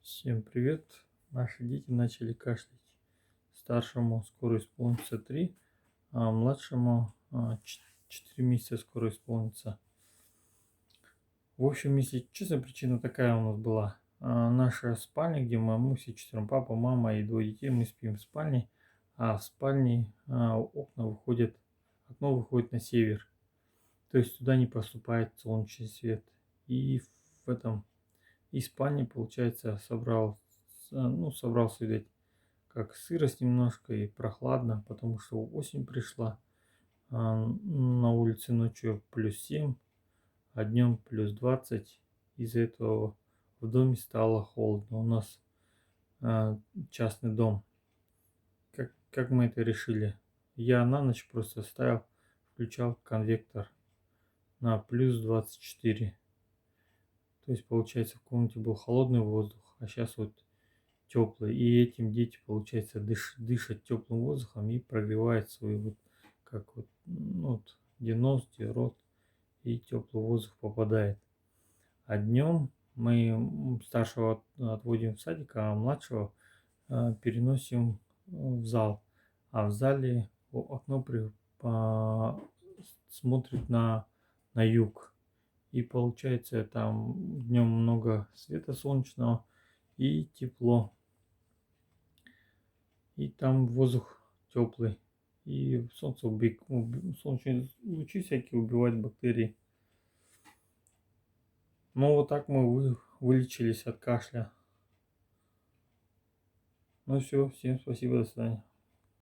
Всем привет! Наши дети начали кашлять. Старшему скоро исполнится 3, а младшему 4 месяца скоро исполнится. В общем, если честно, причина такая у нас была. Наша спальня, где мы все четвером, папа, мама и 2 детей, мы спим в спальне, а в спальне окно выходит на север. То есть туда не поступает солнечный свет. И в этом и спальне, получается, собрался, видать, как сырость немножко и прохладно, потому что осень пришла. На улице ночью +7, а днем +20. Из-за этого в доме стало холодно. У нас частный дом. Как мы это решили? Я на ночь просто включал конвектор на +24. То есть, получается, в комнате был холодный воздух, а сейчас вот теплый. И этим дети, получается, дышат теплым воздухом и прогревают свой где нос, где рот, и теплый воздух попадает. А днем мы старшего отводим в садик, а младшего переносим в зал. А в зале окно смотрит на юг. И получается там днем много света солнечного и тепло. И там воздух теплый. И солнечные лучи всякие убивают бактерии. Ну вот так мы вылечились от кашля. Ну все, всем спасибо, до свидания.